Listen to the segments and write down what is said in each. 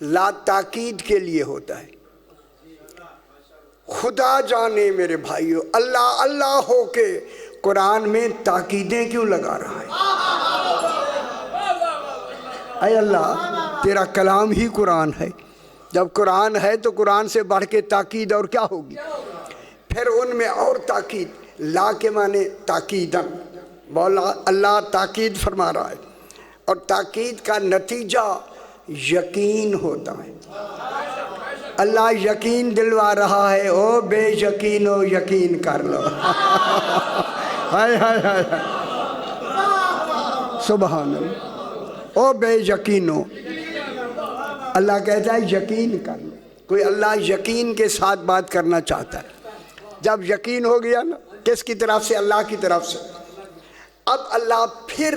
لا تاکید کے لیے ہوتا ہے۔ خدا جانے میرے بھائیو، اللہ اللہ ہو کے قرآن میں تاکیدیں کیوں لگا رہا ہے؟ اے اللہ، تیرا کلام ہی قرآن ہے، جب قرآن ہے تو قرآن سے بڑھ کے تاکید اور کیا ہوگی؟ پھر ان میں اور تاکید، لا کے معنی تاکیدن، مولا اللہ تاکید فرما رہا ہے، اور تاکید کا نتیجہ یقین ہوتا ہے۔ اللہ یقین دلوا رہا ہے، او بے یقینو یقین کر لو۔ ہائے ہائے ہائے سبحان اللہ، او بے یقینو، اللہ کہتا ہے یقین کر لو۔ کوئی اللہ یقین کے ساتھ بات کرنا چاہتا ہے۔ جب یقین ہو گیا نا، کس کی طرف سے؟ اللہ کی طرف سے۔ اب اللہ پھر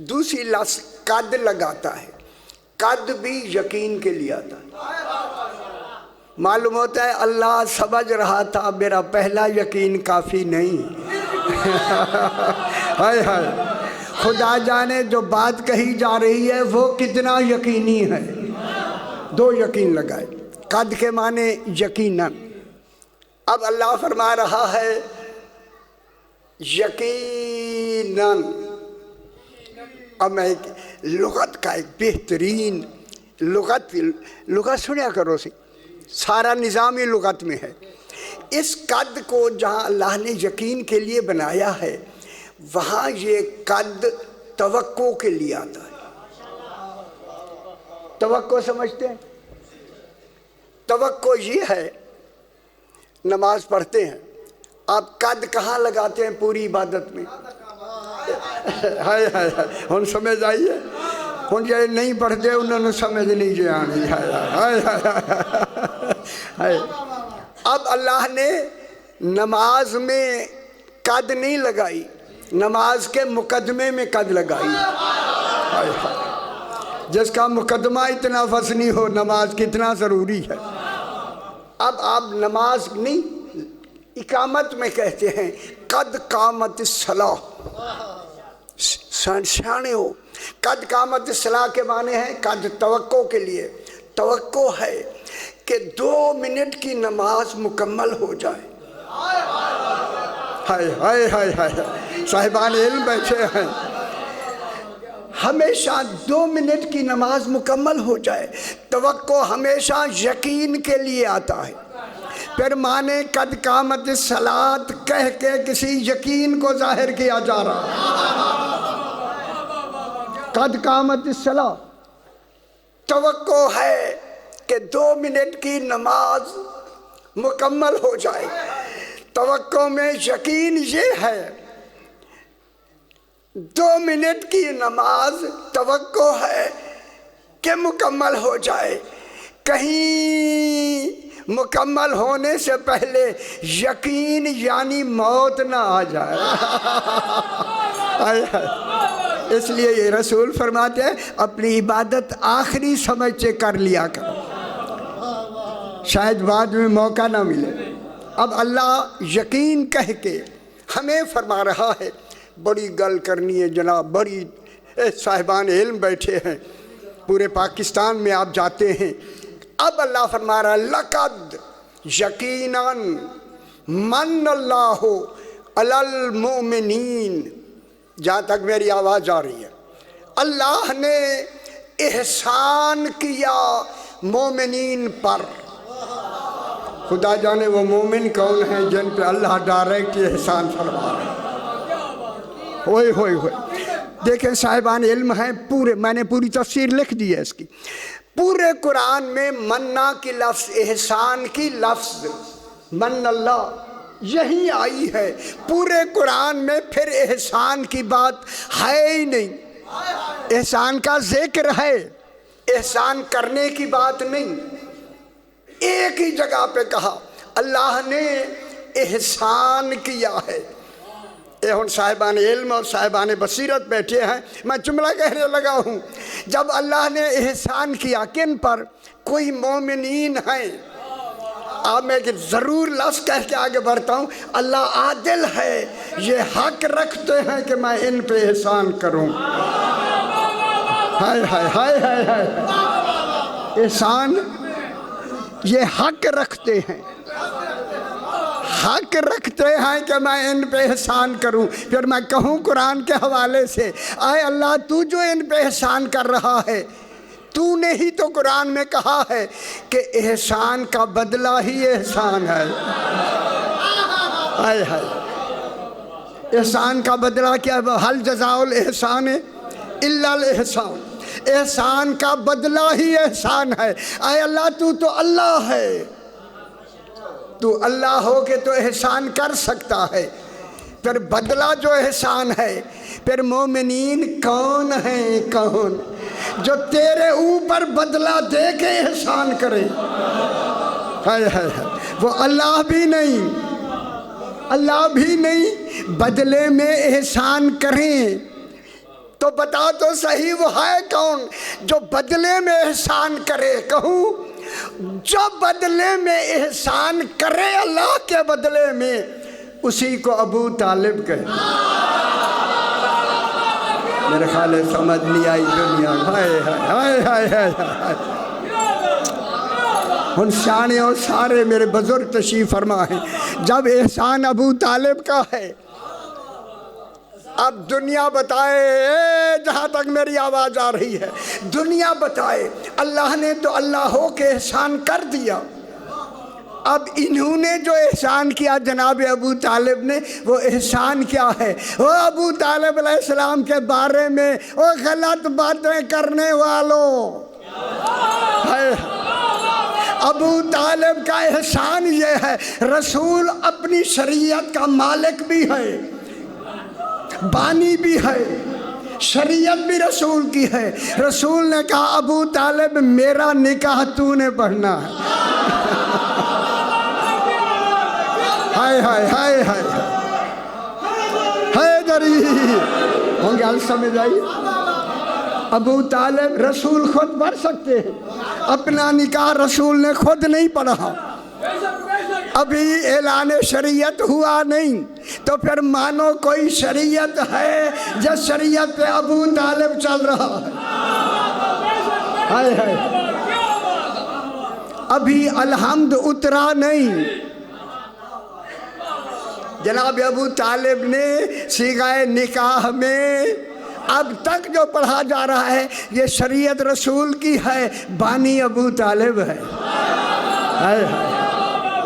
دوسری لفظ قد لگاتا ہے، قد بھی یقین کے لیے آتا ہے۔ معلوم ہوتا ہے اللہ سمجھ رہا تھا میرا پہلا یقین کافی نہیں۔ ہائے ہائے، خدا جانے جو بات کہی جا رہی ہے وہ کتنا یقینی ہے۔ دو یقین لگائے، قد کے معنی یقیناً۔ اب اللہ فرما رہا ہے یقیناً۔ اب میں لغت کا ایک بہترین لغت سنیا کرو سی، سارا نظام ہی لغت میں ہے۔ اس قد کو جہاں اللہ نے یقین کے لیے بنایا ہے، وہاں یہ قد توقع کے لیے آتا ہے۔ توقع سمجھتے ہیں؟ توقع یہ ہے، نماز پڑھتے ہیں، آپ قد کہاں لگاتے ہیں پوری عبادت میں؟ ہائے ہائے ہن سمجھ آئیے، ہن جو نہیں پڑھتے انہوں نے سمجھ نہیں جی آنی۔ ہائے، اب اللہ نے نماز میں قد نہیں لگائی، نماز کے مقدمے میں قد لگائی۔ ہائے ہائے، جس کا مقدمہ اتنا فصنی ہو، نماز کتنا ضروری ہے۔ اب آپ نماز نہیں، اقامت میں کہتے ہیں قد قامت الصلاۃ، سیانے ہو۔ قد قامت الصلاۃ کے معنی ہے قد توقع کے لیے، توقع ہے کہ 2 منٹ کی نماز مکمل ہو جائے۔ ہائے ہائے ہائے ہائے، صاحبان علم بیٹھے ہیں، ہمیشہ 2 منٹ کی نماز مکمل ہو جائے۔ توقع ہمیشہ یقین کے لیے آتا ہے۔ پھر معنی قد قامت الصلاۃ کہہ کے کسی یقین کو ظاہر کیا جا رہا ہے۔ قد قامت الصلاۃ، توقع ہے کہ 2 منٹ کی نماز مکمل ہو جائے۔ توقع میں یقین یہ ہے 2 منٹ کی نماز توقع ہے کہ مکمل ہو جائے، کہیں مکمل ہونے سے پہلے یقین یعنی موت نہ آ جائے۔ اس لیے یہ رسول فرماتے ہیں اپنی عبادت آخری سمجھ سے کر لیا کرو، شاید بعد میں موقع نہ ملے۔ اب اللہ یقین کہہ کے ہمیں فرما رہا ہے، بڑی گل کرنی ہے جناب، بڑی صاحبان علم بیٹھے ہیں، پورے پاکستان میں آپ جاتے ہیں۔ اب اللہ فرما رہا ہے لقد یقیناً من اللہ علی المؤمنین، جہاں تک میری آواز آ رہی ہے، اللہ نے احسان کیا مومنین پر۔ خدا جانے وہ مومن کون ہیں جن پہ اللہ ڈائریکٹ احسان فرما رہے ہیں۔ ہوئے ہوئے ہوئے، دیکھیں صاحبان علم ہیں، پورے میں نے پوری تفسیر لکھ دی ہے اس کی۔ پورے قرآن میں منا کی لفظ، احسان کی لفظ من اللہ یہی آئی ہے۔ پورے قرآن میں پھر احسان کی بات ہے ہی نہیں، احسان کا ذکر ہے، احسان کرنے کی بات نہیں۔ ایک ہی جگہ پہ کہا اللہ نے احسان کیا ہے۔ اے ہن صاحبان علم اور صاحبان بصیرت بیٹھے ہیں، میں جملہ کہنے لگا ہوں، جب اللہ نے احسان کیا کن پر؟ کوئی مومنین ہیں۔ اب میں ضرور لفظ کہہ کے آگے بڑھتا ہوں، اللہ عادل ہے، یہ حق رکھتے ہیں کہ میں ان پہ احسان کروں۔ ہائے ہائے ہائے ہائے ہائے، احسان یہ حق رکھتے ہیں، حق رکھتے ہیں کہ میں ان پہ احسان کروں. پھر میں کہوں قرآن کے حوالے سے، اے اللہ تو جو ان پہ احسان کر رہا ہے، تو نے ہی تو قرآن میں کہا ہے کہ احسان کا بدلہ ہی احسان ہے. ہائے ہائے، احسان کا بدلہ کیا ہے؟ حل جزاء الاحسان الا الاحسان. احسان کا بدلہ ہی احسان ہے. اے اللہ تو اللہ ہے، تو اللہ ہو کے تو احسان کر سکتا ہے. پھر بدلہ جو احسان ہے، پھر مومنین کون ہیں، کون جو تیرے اوپر بدلہ دے کے احسان کرے؟ ہائے ہائے ہائے، وہ اللہ بھی نہیں، اللہ بھی نہیں بدلے میں احسان کریں. تو بتا تو صحیح وہ ہے کون جو بدلے میں احسان کرے؟ کہوں جو بدلے میں احسان کرے اللہ کے بدلے میں، اسی کو ابو طالب کہے. میرے خیال ہے سمجھ نہیں آئی دنیا. ہائے ہائے ہائے ہائے ہائے. ان سیانے اور سارے میرے بزرگ تشریف فرما ہیں، جب احسان ابو طالب کا ہے، اب دنیا بتائے، جہاں تک میری آواز آ رہی ہے دنیا بتائے، اللہ نے تو اللہ ہو کے احسان کر دیا. اب انہوں نے جو احسان کیا جناب ابو طالب نے، وہ احسان کیا ہے؟ وہ ابو طالب علیہ السلام کے بارے میں وہ غلط باتیں کرنے والوں. ابو طالب کا احسان یہ ہے، رسول اپنی شریعت کا مالک بھی ہے، بانی بھی ہے، شریعت بھی رسول کی ہے. رسول نے کہا ابو طالب میرا نکاح تو نے پڑھنا ہے. ہائے ہائے ہائے ہائے ہائے دری ہوں گے. سمجھ آئی؟ ابو طالب رسول خود پڑھ سکتے ہیں، اپنا نکاح رسول نے خود نہیں پڑھا. ابھی اعلان شریعت ہوا نہیں، تو پھر مانو کوئی شریعت ہے جس شریعت پہ ابو طالب چل رہا ہے. ہائے ہائے، ابھی الحمد اترا نہیں. جناب ابو طالب نے صیغہ نکاح میں اب تک جو پڑھا جا رہا ہے یہ شریعت رسول کی ہے، بانی ابو طالب ہے. ہائے ہائے،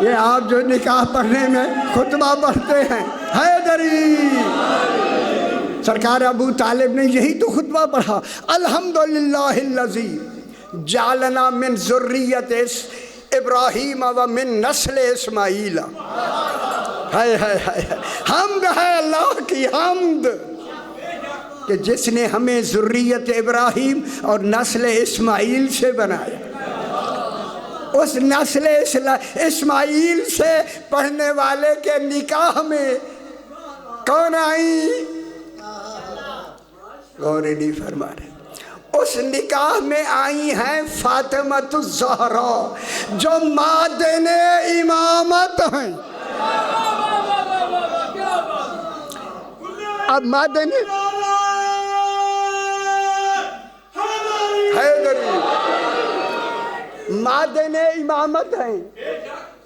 یہ آپ جو نکاح پڑھنے میں خطبہ پڑھتے ہیں، حیدری سرکار ابو طالب نے یہی تو خطبہ پڑھا، الحمدللہ الذی جعلنا من ذریت ابراہیم و من نسل اسماعیل. ہائے ہائے ہائے، حمد ہے اللہ کی، حمد کہ جس نے ہمیں ذریت ابراہیم اور نسل اسماعیل سے بنایا. اس نسل اسماعیل سے پڑھنے والے کے نکاح میں کون آئی؟ غور نہیں فرما رہے. اس نکاح میں آئی ہیں فاطمۃ الزہرا جو مادن امامت ہیں. اب مادن حیدری مادن امامت ہیں.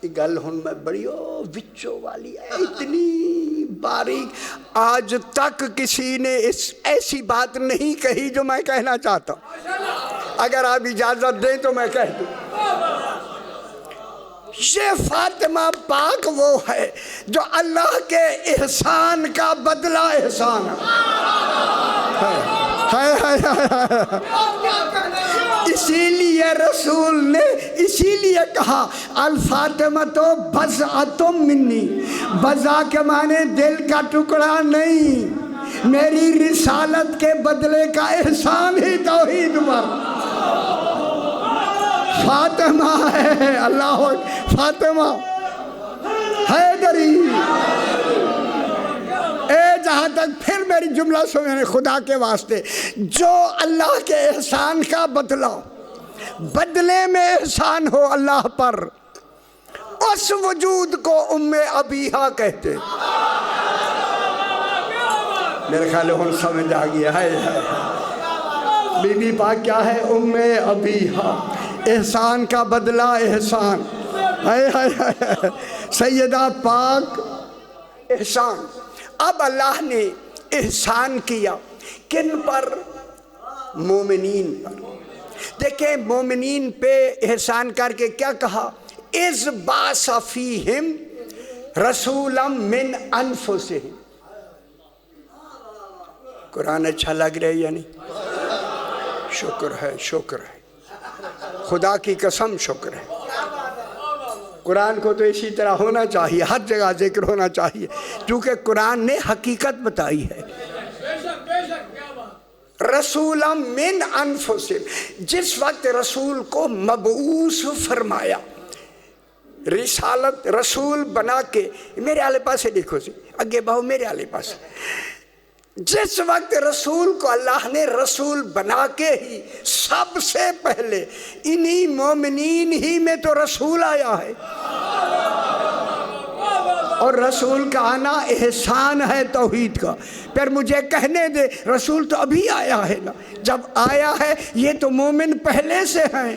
یہ گل ہن میں بڑی وچوں والی ہے، اتنی باریک، آج تک کسی نے ایسی بات نہیں کہی جو میں کہنا چاہتا ہوں. اگر آپ اجازت دیں تو میں کہہ دوں. یہ فاطمہ پاک وہ ہے جو اللہ کے احسان کا بدلہ احسان ہے. اسی لیے رسول نے اسی لیے کہا الفاطمۃ بضعۃ منی. بضع کے معنی دل کا ٹکڑا نہیں، میری رسالت کے بدلے کا احسان ہی توحید پر فاطمہ ہے. اللہ فاطمہ حیدری. جہاں تک پھر میری جملہ سنیں خدا کے واسطے، جو اللہ کے احسان کا بدلہ بدلے میں احسان ہو اللہ پر، اس وجود کو ام ابیہا کہتے. میرے خیال ہے سمجھ آ گیا ہے. بی بی پاک کیا ہے؟ ام ابیہا. احسان کا بدلہ احسان، ہائے ہائے ہائے، سیدہ پاک احسان۔ اب اللہ نے احسان کیا کن پر؟ مومنین پر۔ دیکھیں مومنین پہ احسان کر کے کیا کہا؟ اذ بعث فیہم رسولا من انفسہم۔ قرآن اچھا لگ رہا ہے یا نہیں؟ شکر ہے، شکر ہے، خدا کی قسم شکر ہے۔ قرآن کو تو اسی طرح ہونا چاہیے، ہر جگہ ذکر ہونا چاہیے، کیونکہ قرآن نے حقیقت بتائی ہے۔ رسولا من انفسہم، جس وقت رسول کو مبعوث فرمایا، رسالت رسول بنا کے، میرے آلے پاس سے دیکھو سی، اگے بہو میرے آلے پاس، جس وقت رسول کو اللہ نے رسول بنا کے ہی سب سے پہلے انہی مومنین ہی میں تو رسول آیا ہے، اور رسول کا آنا احسان ہے توحید کا۔ پھر مجھے کہنے دے رسول تو ابھی آیا ہے نا، جب آیا ہے یہ تو مومن پہلے سے ہیں،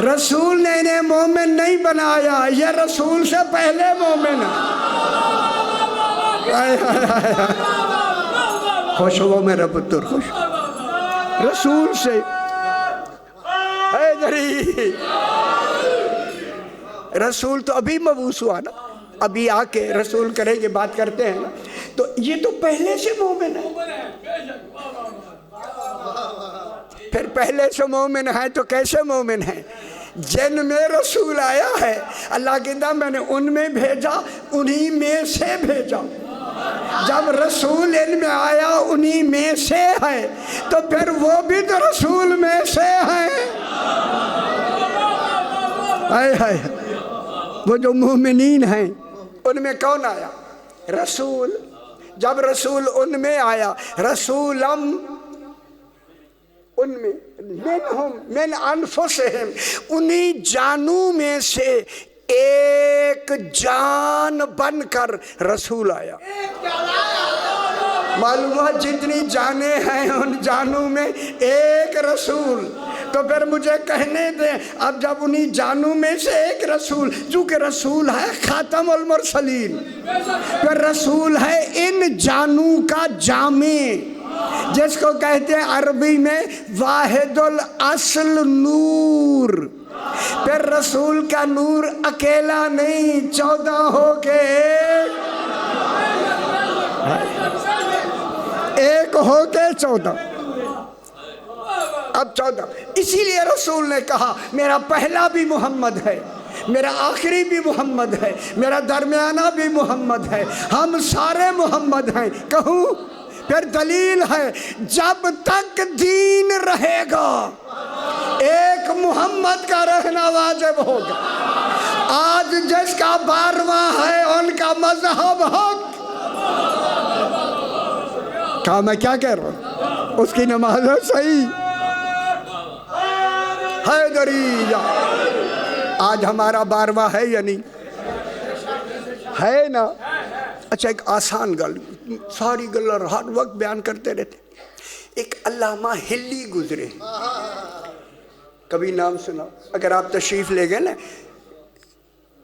رسول نے انہیں مومن نہیں بنایا، یہ رسول سے پہلے مومن ہے۔ خوش ہو میرا پتر، خوش رسول سے حیدری، رسول تو ابھی مبعوث ہوا نا، ابھی آ کے رسول کریں گے، بات کرتے ہیں نا، تو یہ تو پہلے سے مومن ہے۔ پھر پہلے سے مومن ہے تو کیسے مومن ہے؟ جن میں رسول آیا ہے، اللہ کہتا میں نے ان میں بھیجا، انہی میں سے بھیجا۔ جب رسول ان میں آیا انہی میں سے ہے، تو پھر وہ بھی تو رسول میں سے ہیں۔ وہ جو مومنین ہیں ان میں کون آیا؟ رسول۔ جب رسول ان میں آیا، رسولم ان میں، منہم من انفسہم، انہی جانوں میں سے ایک جان بن کر رسول آیا۔ معلوم ہوا جتنی جانیں ہیں ان جانوں میں ایک رسول۔ تو پھر مجھے کہنے دیں، اب جب انہی جانوں میں سے ایک رسول، چونکہ رسول ہے خاتم المرسلین، پھر رسول ہے ان جانوں کا جامع، جس کو کہتے ہیں عربی میں واحد الاصل نور۔ پھر رسول کا نور اکیلا نہیں، 14 ہو کے ایک ہو کے 14، اب 14۔ اسی لیے رسول نے کہا میرا پہلا بھی محمد ہے، میرا آخری بھی محمد ہے، میرا درمیانہ بھی محمد ہے، ہم سارے محمد ہیں۔ کہوں پھر دلیل ہے، جب تک دین رہے گا ایک محمد کا رہنا واجب ہوگا۔ آج جس کا 12واں ہے ان کا مذہب حق، کہا میں کیا کہہ رہا ہوں، اس کی نماز ہے صحیح۔ حیدری آج ہمارا 12واں ہے یا نہیں؟ ہے نا؟ اچھا ایک آسان گل، ساری گل ہر وقت بیان کرتے رہتے، ایک علامہ ہلی گزرے، کبھی نام سنا؟ اگر آپ تشریف لے گئے نا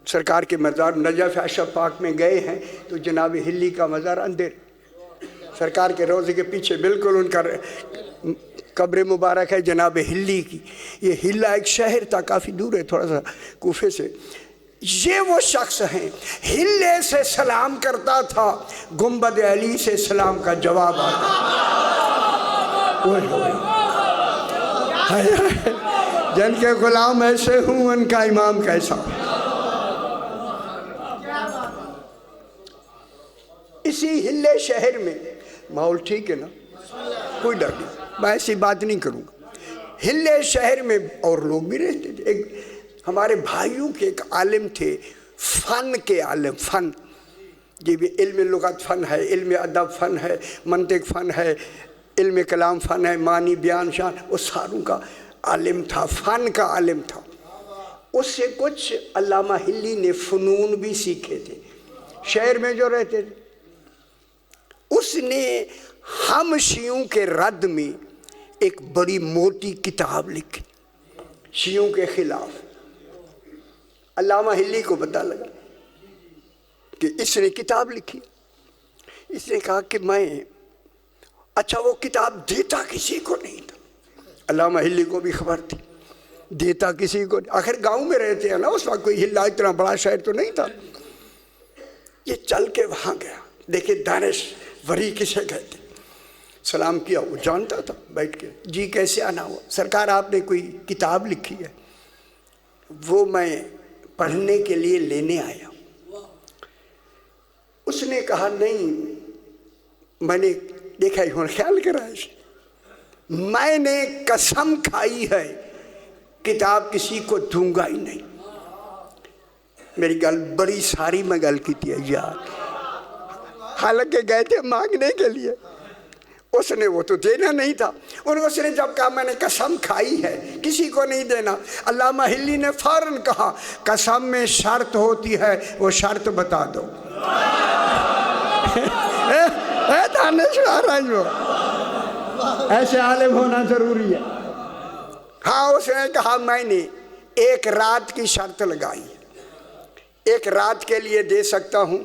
سرکار کے مزار نجف اشرف پاک میں گئے ہیں تو جناب ہلی کا مزار اندر، سرکار کے روضے کے پیچھے بالکل ان کا قبر مبارک ہے جناب ہلی کی۔ یہ ہلا ایک شہر تھا، کافی دور ہے تھوڑا سا کوفے سے۔ یہ وہ شخص ہیں، ہلے سے سلام کرتا تھا، گنبد علی سے سلام کا جواب آتا۔ جن کے غلام ایسے ہوں ان کا امام کیسا؟ اسی ہلے شہر میں ماحول ٹھیک ہے نا، کوئی ڈر نہیں، میں ایسی بات نہیں کروں گا۔ ہلے شہر میں اور لوگ بھی رہتے تھے، ایک ہمارے بھائیوں کے ایک عالم تھے، فن کے عالم، فن یہ بھی علم لغت فن ہے، علم ادب فن ہے، منطق فن ہے، علم کلام فن ہے، معنی بیان شان، وہ ساروں کا عالم تھا، فن کا عالم تھا۔ اس سے کچھ علامہ ہلی نے فنون بھی سیکھے تھے شہر میں جو رہتے تھے۔ اس نے ہم شیعوں کے رد میں ایک بڑی موٹی کتاب لکھی، شیعوں کے خلاف۔ علامہ ہلی کو پتہ لگا کہ اس نے کتاب لکھی۔ اس نے کہا کہ میں، اچھا وہ کتاب دیتا کسی کو نہیں تھا۔ علامہ ہلی کو بھی خبر تھی، دیتا کسی کو، آخر گاؤں میں رہتے ہیں نا، اس وقت کوئی ہلا اتنا بڑا شہر تو نہیں تھا۔ یہ چل کے وہاں گیا، دیکھے دانش وری کسے کہتے، سلام کیا، وہ جانتا تھا، بیٹھ کے جی کیسے آنا ہوا؟ سرکار آپ نے کوئی کتاب لکھی ہے، وہ میں پڑھنے کے لیے لینے آیا۔ اس نے کہا نہیں، میں نے دیکھا ہی خیال کرا ہے، میں نے قسم کھائی ہے کتاب کسی کو دوں گا ہی نہیں۔ میری گل بڑی ساری میں گل کی تھی یار، حالانکہ گئے تھے مانگنے کے لیے، اس نے وہ تو دینا نہیں تھا۔ اس نے جب کہا میں نے قسم کھائی ہے کسی کو نہیں دینا، علامہ ہلی نے فوراً کہا قسم میں شرط ہوتی ہے، وہ شرط بتا دو۔ ایسے عالم ہونا ضروری ہے۔ ہاں اس نے کہا میں نے ایک رات کی شرط لگائی، ایک رات کے لیے دے سکتا ہوں،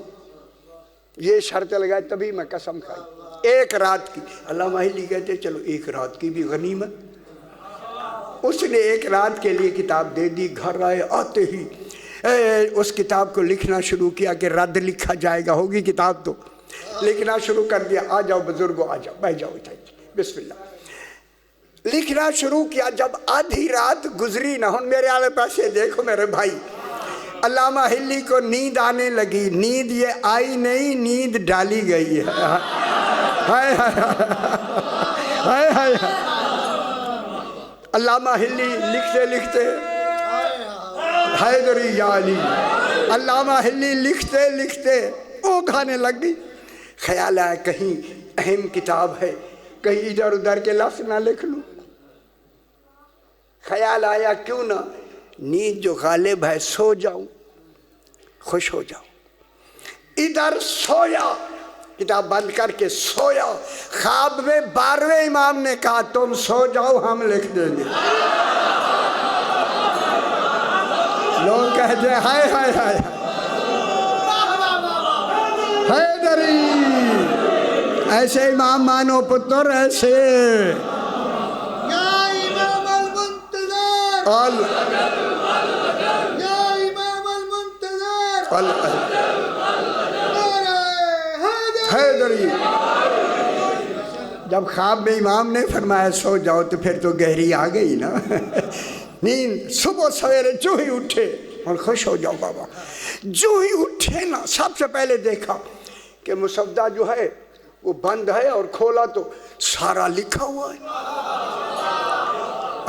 یہ شرط لگائی تبھی میں قسم کھائی، ایک رات کی۔ علامہ ہلی کہتے چلو ایک رات کی بھی غنیمت۔ اس نے ایک رات کے لیے کتاب دے دی۔ گھر آئے، آتے ہی اس کتاب کو لکھنا شروع کیا کہ رد لکھا جائے گا، ہوگی کتاب تو لکھنا شروع کر دیا۔ آ جاؤ بزرگوں، آ جاؤ، بیٹھ جاؤ، بسم اللہ۔ لکھنا شروع کیا۔ جب آدھی رات گزری نہ، ہن میرے آلے پاسے دیکھو میرے بھائی، علامہ ہلی کو نیند آنے لگی۔ نیند یہ آئی نہیں، نیند ڈالی گئی ہے۔ ہائے ہائے ہائے، علامہ ہلی لکھتے لکھتے، حیدری یا علی، علامہ ہلی لکھتے لکھتے وہ کھانے لگ گئی۔ خیال آیا کہیں اہم کتاب ہے، کہیں ادھر ادھر کے لفظ نہ لکھ لوں۔ خیال آیا کیوں نہ نیند جو غالب ہے سو جاؤں، خوش ہو جاؤں۔ ادھر سویا، کتاب بند کر کے سویا۔ خواب میں 12ویں امام نے کہا تم سو جاؤ ہم لکھ دیں گے۔ لوگ کہتے ہیں ہائے ہائے ہائے حیدری، ایسے امام مانو پتر، ایسے یا امام المنتظر، یا امام المنتظر، حیدری۔ جب خواب میں امام نے فرمایا سو جاؤ تو پھر تو گہری آ گئی نا نیند۔ صبح سویرے جو ہی اٹھے، اور خوش ہو جاؤ بابا، جو ہی اٹھے نا سب سے پہلے دیکھا کہ مسودہ جو ہے وہ بند ہے، اور کھولا تو سارا لکھا ہوا ہے۔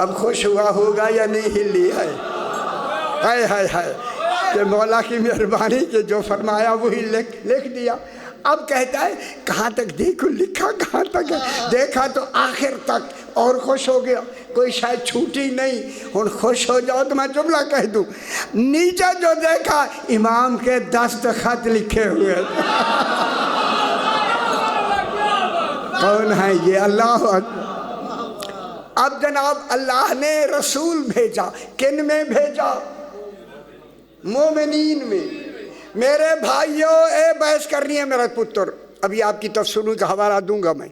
اب خوش ہوا ہوگا یا نہیں ہلی ہے؟ ہائے ہائے ہائے، کہ مولا کی مہربانی کہ جو فرمایا وہی لکھ دیا۔ اب کہتا ہے کہاں تک دیکھو، لکھا کہاں تک ہے؟ دیکھا تو آخر تک، اور خوش ہو گیا، کوئی شاید چھوٹی نہیں۔ ہن خوش ہو جاؤ تو میں جملہ کہہ دوں، نیچے جو دیکھا امام کے دستخط لکھے ہوئے۔ کون ہے یہ؟ اللہ اکبر۔ اب جناب اللہ نے رسول بھیجا، کن میں بھیجا؟ مومنین میں۔ میرے بھائیوں، اے بحث کرنی ہے میرا پتر، ابھی آپ کی تفسیروں کا حوالہ دوں گا میں۔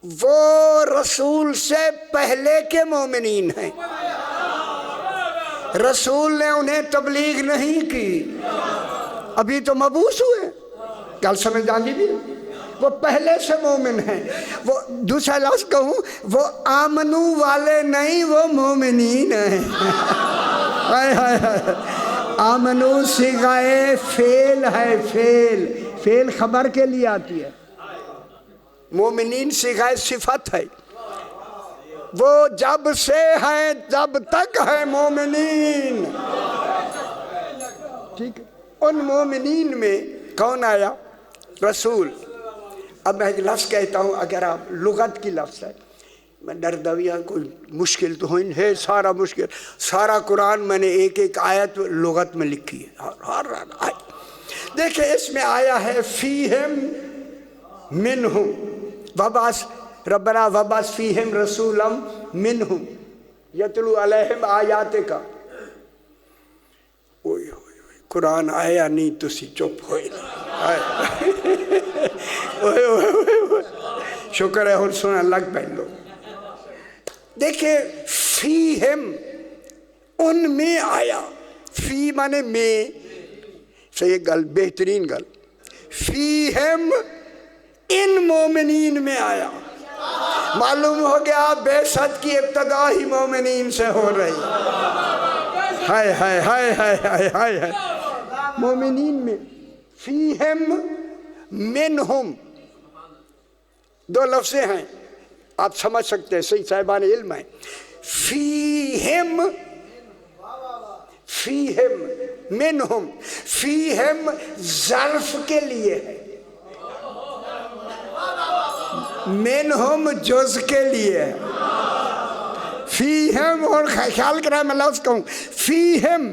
وہ رسول سے پہلے کے مومنین ہیں، رسول نے انہیں تبلیغ نہیں کی، ابھی تو مبعوث ہوئے، کل سمجھ جانی بھی۔ وہ پہلے سے مومن ہیں۔ وہ دوسرا لفظ کہوں، وہ آمنو والے نہیں، وہ مومنین ہیں۔ ہائے ہائے ہائے، آمنو صیغہ فعل ہے، فعل خبر کے لیے آتی ہے، مومنین صیغہ صفت ہے۔ وہ جب سے ہیں جب تک ہے مومنین، ٹھیک ہے۔ ان مومنین میں کون آیا؟ رسول۔ اب میں ایک لفظ کہتا ہوں، اگر آپ لغت کی لفظ ہے، میں دردویہ کوئی مشکل تو ہوئی ہے، سارا مشکل، سارا قرآن میں نے ایک ایک آیت لغت میں لکھی ہے، ہر آیت۔ دیکھیں اس میں آیا ہے فیہم منہم وبعث ربنا وبعث فیہم رسولا منہم، یتلو علیہم آیاتک. اوئے ہوئے قرآن آیا نہیں تسی چپ ہوئے اوئے شکر ہے ہن سنن لگ پہ لو. دیکھیں فیہم ان میں آیا. فی مانے میں صحیح گل بہترین گل. فیہم ان مومنین میں آیا. معلوم ہو گیا بعثت کی ابتدا ہی مومنین سے ہو رہی. ہائے ہائے ہائے ہائے ہائے ہائے ہائے. مومنین میں فیہم منہم دو لفظیں ہیں آپ سمجھ سکتے ہیں صحیح صاحبان علم ہیں. فیہم فیہم منہم. فیہم ظرف کے لیے ہے. منہم جز کے لیے ہے. فیہم اور خیال کریں میں لفظ کہوں فیہم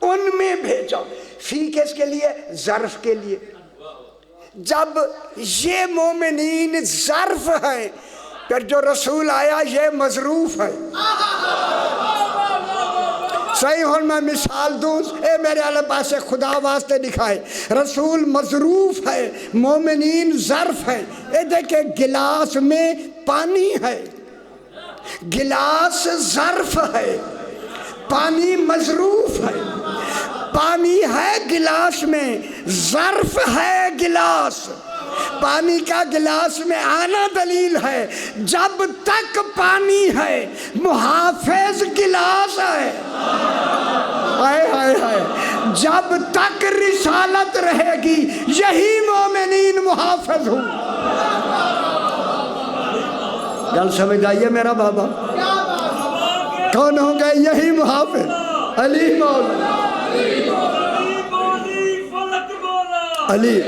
ان میں بھیجا. فی کس کے لیے؟ ظرف کے لیے. جب یہ مومنین ظرف ہیں پھر جو رسول آیا یہ مظروف ہے. صحیح ہوں میں مثال دوں اے میرے اللہ پاس خدا واسطے دکھائے. رسول مظروف ہے مومنین ظرف ہے. اے دیکھیں گلاس میں پانی ہے. گلاس ظرف ہے پانی مظروف ہے. پانی ہے گلاس میں ظرف ہے گلاس. پانی کا گلاس میں آنا دلیل ہے. جب تک پانی ہے محافظ گلاس ہے. ہائے ہائے ہائے. جب تک رسالت رہے گی یہی مومنین محافظ ہوں. گل سمجھ آئیے میرا بابا. کون ہوں گے یہی محافظ؟ علی مولا علی.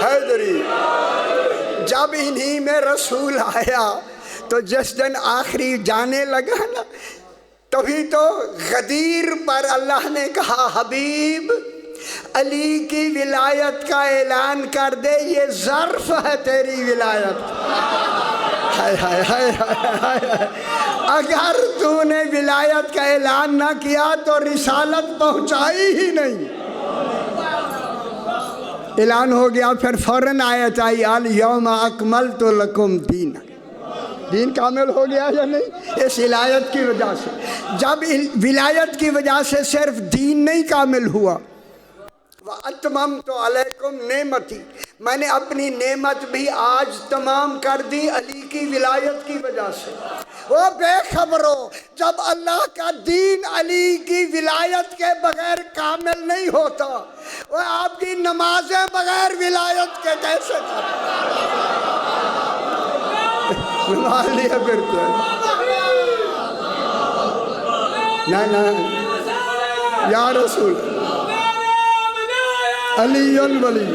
حیدری. جب انہی میں رسول آیا تو جس دن آخری جانے لگا نا تبھی تو غدیر پر اللہ نے کہا حبیب علی کی ولایت کا اعلان کر دے. یہ ظرف ہے تیری ولایت. ہائے ہائے ہائے ہائے. اگر تو نے ولایت کا اعلان نہ کیا تو رسالت پہنچائی ہی نہیں. اعلان ہو گیا پھر فوراً آیت آئی الیوم اکملت لکم دین. دین کامل ہو گیا یا نہیں؟ اس ولایت کی وجہ سے. جب ولایت کی وجہ سے صرف دین نہیں کامل ہوا وَأَتْمَمْتُ عَلَيْكُمْ نِعْمَتِي. میں نے اپنی نعمت بھی آج تمام کر دی علی کی ولایت کی وجہ سے. وہ بے خبرو جب اللہ کا دین علی کی ولایت کے بغیر کامل نہیں ہوتا وہ آپ کی نمازیں بغیر ولایت کے کیسے نہ یا رسول علی الولی.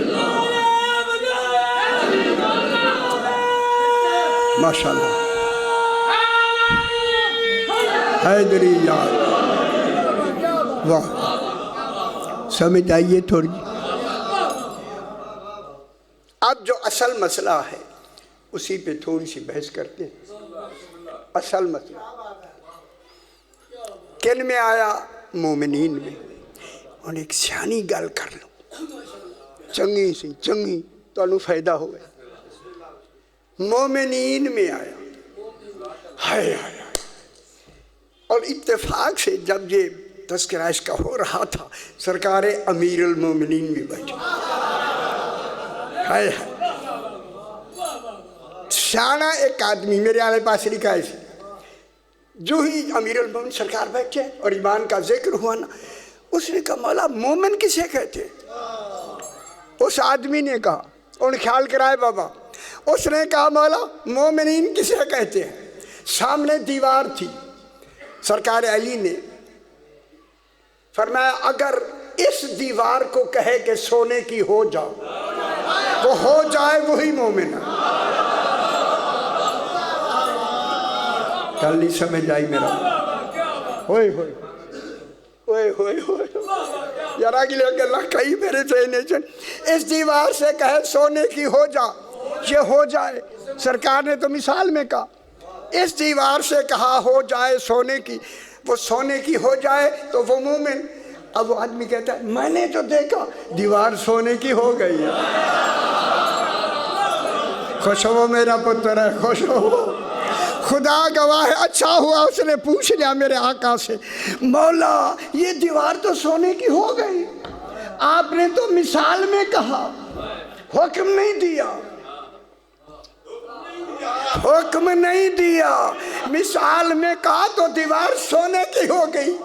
ماشاءاللہ حیدری یار. واہ سمجھ آئیے تھوڑی. اب جو اصل مسئلہ ہے اسی پہ تھوڑی سی بحث کرتے ہیں. اصل مسئلہ کن میں آیا؟ مومنین میں. اور ایک سیانی گل کر لو چنگی سی چنگی تو انہوں فائدہ ہوئے. مومنین میں آیا. ہائے ہائے. اور اتفاق سے جب یہ تذکرہ اس کا ہو رہا تھا سرکار امیر المومنین بھی بیٹھے. ہائے ہائے. شانہ ایک آدمی میرے آلے پاس لکھا ہے جو ہی امیر المومنین سرکار بیٹھے اور ایمان کا ذکر ہوا نا اس نے کہا مولا مومن کسے کہتے؟ اس آدمی نے کہا ان خیال کرائے بابا. اس نے کہا مولا مومنین کسے کہتے ہیں؟ سامنے دیوار تھی. سرکار علی نے فرمایا اگر اس دیوار کو کہے کہ سونے کی ہو جاؤ تو ہو جائے وہی مومن ہے. کل نہیں سمجھ آئی میرا. ہوئے ہوئے ہوئے ہوئے ہوئے یار آگے لے کے اللہ کئی میرے ذہن. اس دیوار سے کہے سونے کی ہو جا یہ ہو جائے. سرکار نے تو مثال میں کہا اس دیوار سے کہا ہو جائے سونے کی, وہ سونے کی ہو جائے تو وہ مومن. اب وہ آدمی کہتا ہے میں نے جو دیکھا دیوار سونے کی ہو گئی ہے. خوش ہو میرا پتر ہے, خوش ہو. خدا گواہ ہے, اچھا ہوا اس نے پوچھ لیا میرے آقا سے, مولا یہ دیوار تو سونے کی ہو گئی, آپ نے تو مثال میں کہا, حکم نہیں دیا, حکم نہیں دیا, مثال میں کہا تو دیوار سونے کی ہو گئی.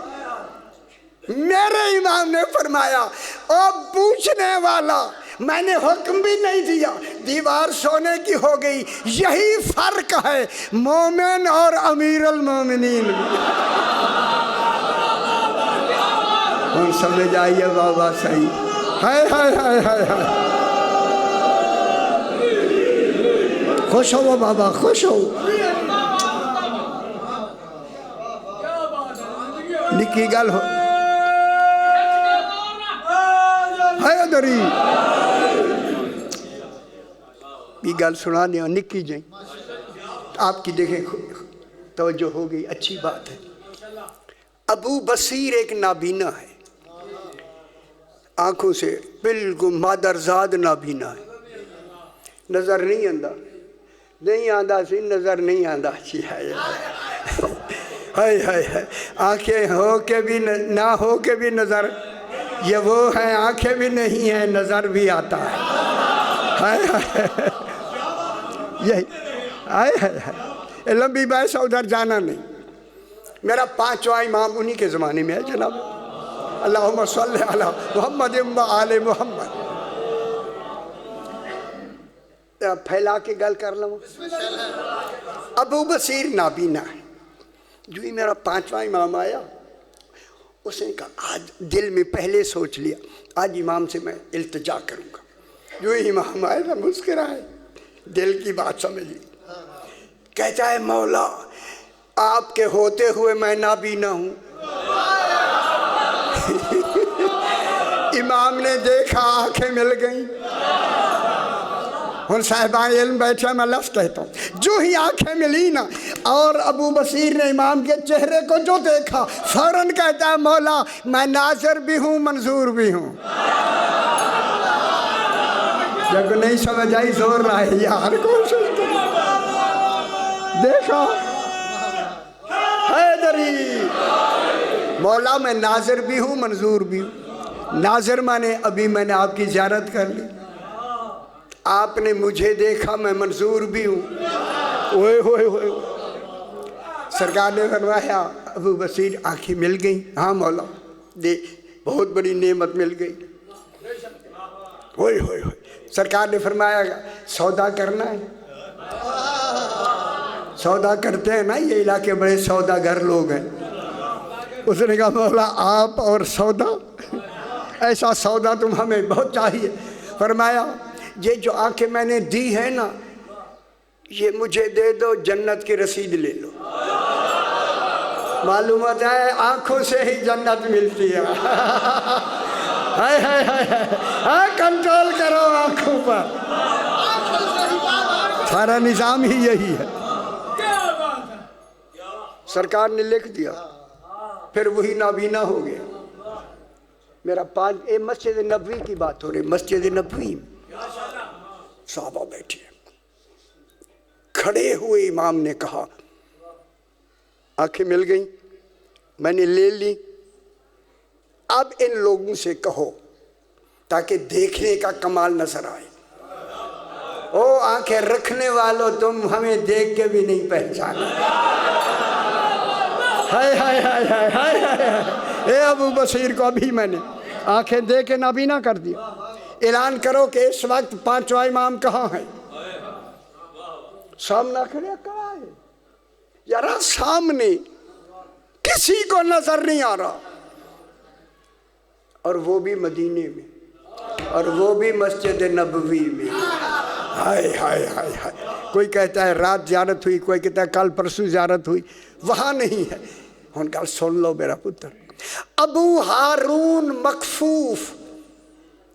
میرے امام نے فرمایا او پوچھنے والا, میں نے حکم بھی نہیں دیا, دیوار سونے کی ہو گئی. یہی فرق ہے مومن اور امیر المومنین میں. ہم سمجھ آئیے بابا صحیح. ہائے ہائے ہائے ہائے ہائے, خوش ہو بابا, خوش ہو. نکی گل ہو ہے دری یہ گل سنا دیا نکی جائیں آپ کی دیکھیں توجہ ہو گئی, اچھی بات ہے. ابو بصیر ایک نابینا ہے, آنکھوں سے بالکل مادرزاد نابینا ہے, نظر نہیں آندا, نہیں آندا سی نظر نہیں آندا سی ہے. ہائے ہائے ہائے, آنکھیں ہو کے بھی نہ ہو کے بھی نظر, یہ وہ ہیں آنکھیں بھی نہیں ہیں نظر بھی آتا ہے. ہائے ہائے یہی ہائے ہائے ہائے. لمبی بحث ادھر جانا نہیں. میرا 5واں امام انہی کے زمانے میں ہے جناب. اللہم صلی علی محمد و آل محمد. پھیلا کے گل کر لوں. ابو بصیر نابینا ہے. جو ہی میرا 5واں امام آیا اس نے کہا آج دل میں پہلے سوچ لیا آج امام سے میں التجا کروں گا. جو ہی امام آئے نا مسکرائے, دل کی بات سمجھ لی. کہتا ہے مولا آپ کے ہوتے ہوئے میں نابینا ہوں. امام نے دیکھا آنکھیں مل گئیں. ہن صاحبان علم بیٹھے, میں لفظ کہتا ہوں, جو ہی آنکھیں ملی نا اور ابو بصیر نے امام کے چہرے کو جو دیکھا فوراً کہتا ہے مولا میں ناظر بھی ہوں منظور بھی ہوں. جب نہیں سمجھ آئی زور رہا ہے یار, کوشش دیکھا حیدری. مولا میں ناظر بھی ہوں منظور بھی ہوں. ناظر مانے ابھی میں نے آپ کی زیارت کر لی, آپ نے مجھے دیکھا میں منظور بھی ہوں. اوئے ہوئے ہوئے. سرکار نے فرمایا ابو بصیر آنکھیں مل گئیں. ہاں مولا دے بہت بڑی نعمت مل گئی. ہوئے ہوئے ہوئے. سرکار نے فرمایا سودا کرنا ہے. سودا کرتے ہیں نا, یہ علاقے بڑے سودا گر لوگ ہیں. اس نے کہا مولا آپ اور سودا, ایسا سودا تم ہمیں بہت چاہیے. فرمایا یہ جو آنکھیں میں نے دی ہے نا یہ مجھے دے دو, جنت کی رسید لے لو. معلوم ہوتا ہے آنکھوں سے ہی جنت ملتی ہے. ہائے ہائے ہائے, ہاں کنٹرول کرو آنکھوں پر, سارا نظام ہی یہی ہے. سرکار نے لکھ دیا, پھر وہی نابینا ہو گیا. میرا مسجد نبوی کی بات ہو رہی, مسجد نبوی صحابہ بیٹھے, کھڑے ہوئے امام نے کہا آنکھیں مل گئیں, میں نے لے لی, اب ان لوگوں سے کہو تاکہ دیکھنے کا کمال نظر آئے. او آنکھیں رکھنے والوں تم ہمیں دیکھ کے بھی نہیں پہچانا. ہائے ہائے ہائے ہائے ہائے ہائے. اے ابو بصیر کو ابھی میں نے آنکھیں دے کے نابینا کر دیا. اعلان کرو کہ اس وقت 5واں امام کہاں ہے. سامنا کھڑے کہاں ہے ذرا سامنے, کسی کو نظر نہیں آ رہا. اور وہ بھی مدینے میں, اور وہ بھی مسجد نبوی میں. ہائے ہائے ہائے ہائے. کوئی کہتا ہے رات زیارت ہوئی, کوئی کہتا ہے کل پرسوں زیارت ہوئی, وہاں نہیں ہے. ہن گل سن لو میرا پتر. ابو ہارون مکفوف,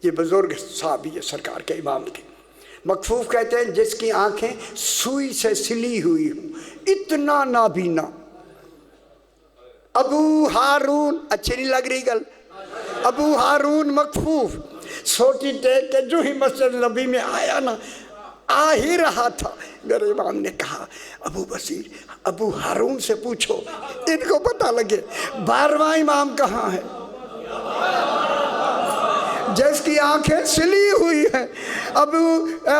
یہ بزرگ صحابی ہے سرکار کے امام کے, مکفوف کہتے ہیں جس کی آنکھیں سوئی سے سلی ہوئی ہوں، اتنا نابینا۔ ابو ہارون، اچھی نہیں لگ رہی گل؟ ابو ہارون مکفوف سوٹی ٹیک کے جو ہی مسجد نبی میں آیا نا، آ ہی رہا تھا، میرے امام نے کہا ابو بصیر ابو ہارون سے پوچھو، ان کو پتہ لگے 12واں امام کہاں ہے، جس کی آنکھیں سلی ہوئی ہیں۔ ابو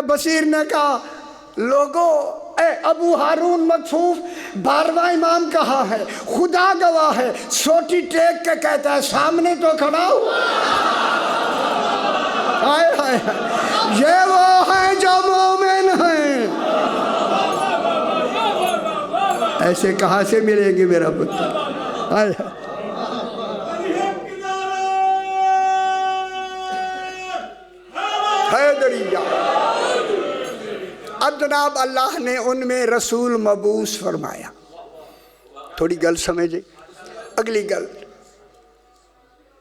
بصیر نے کہا لوگو اے ابو ہارون مکفوف 12واں امام کہاں ہے؟ خدا گواہ ہے، سوٹی ٹیک کے کہتا ہے سامنے تو کھڑا ہو۔ ہائے ہائے ہائے، یہ وہ ہیں جو مومن ہیں۔ ایسے کہاں سے ملیں گے میرا پتر؟ ہائے ہائے، حیدریہ۔ اب جناب اللہ نے ان میں رسول مبعوث فرمایا۔ تھوڑی گل سمجھے، اگلی گل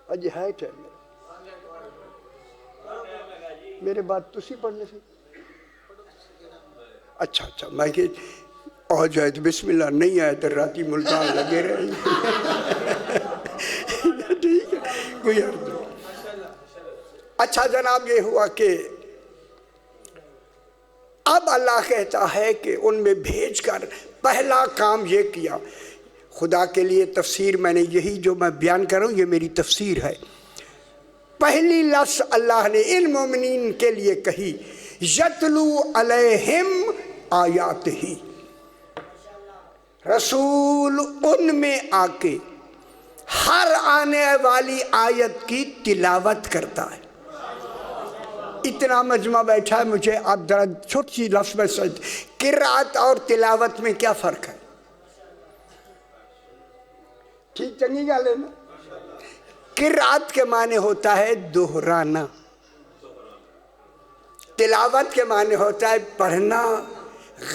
اج ہے ٹائم میرے بات تسی پڑھنے سے، اچھا میں کہ آ جائے تو بسم اللہ، نہیں آئے تو راتی ملتان لگے رہے۔ ٹھیک ہے، کوئی عرض نہیں۔ اچھا جناب یہ ہوا کہ اب اللہ کہتا ہے کہ ان میں بھیج کر پہلا کام یہ کیا، خدا کے لیے تفسیر میں نے یہی جو میں بیان کر رہا ہوں یہ میری تفسیر ہے۔ پہلی لفظ اللہ نے ان مومنین کے لیے کہی یتلو علیہم آیاتہ، رسول ان میں آ کے ہر آنے والی آیت کی تلاوت کرتا ہے۔ اتنا مجمع بیٹھا ہے، مجھے آپ ذرا چھوٹی سی لفظ میں سمجھ، قرأت اور تلاوت میں کیا فرق ہے؟ ٹھیک چنگی گل ہے نا؟ قرأت کے معنی ہوتا ہے دہرانا، تلاوت کے معنی ہوتا ہے پڑھنا،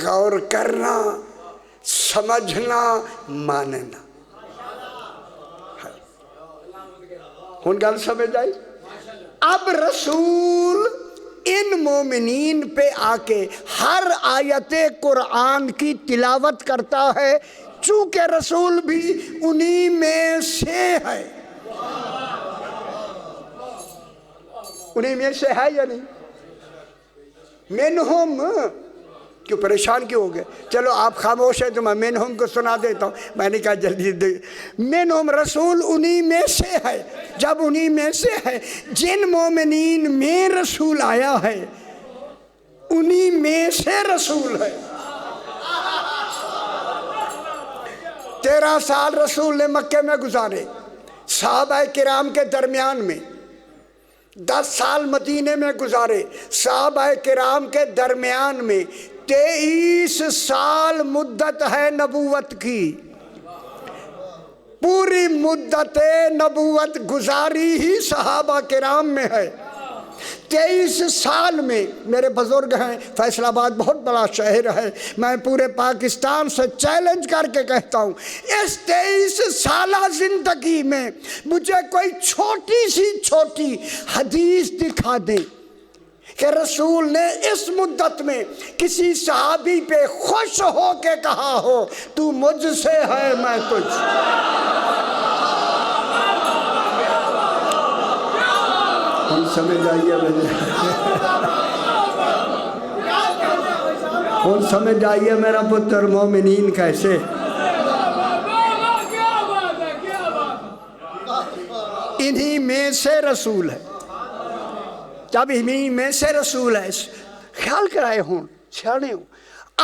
غور کرنا، سمجھنا، ماننا۔ ہن گل سمجھ آئی؟ اب رسول ان مومنین پہ آ کے ہر آیت قرآن کی تلاوت کرتا ہے، چونکہ رسول بھی انہی میں سے ہے۔ انہی میں سے ہے یا نہیں؟ منہم، کیوں پریشان کیوں ہو گئے؟ چلو آپ خاموش ہیں تو میں منہم کو سنا دیتا ہوں۔ میں نے کہا جلدی دے، منہم رسول انہی میں سے ہے۔ جب انہی میں سے ہے، جن مومنین میں رسول آیا ہے انہی میں سے رسول ہے۔ 13 سال رسول نے مکے میں گزارے صحابہ کرام کے درمیان میں، 10 سال مدینے میں گزارے صحابہ کرام کے درمیان میں، 23 سال مدت ہے نبوت کی، پوری مدت نبوت گزاری ہی صحابہ کرام میں ہے۔ 23 سال میں میرے بزرگ ہیں، فیصل آباد بہت بڑا شہر ہے، میں پورے پاکستان سے چیلنج کر کے کہتا ہوں اس 23 سالہ زندگی میں مجھے کوئی چھوٹی سی چھوٹی حدیث دکھا دیں کہ رسول نے اس مدت میں کسی صحابی پہ خوش ہو کے کہا ہو تو مجھ سے ہے میں تجھ۔ ہم سمجھ آئیے ہم سمجھ آئیے میرا پتر مومنین کیسے؟ انہی میں سے رسول ہے۔ جب انہی میں سے رسول ہے، خیال کرائے ہوں، چھاڑے ہوں،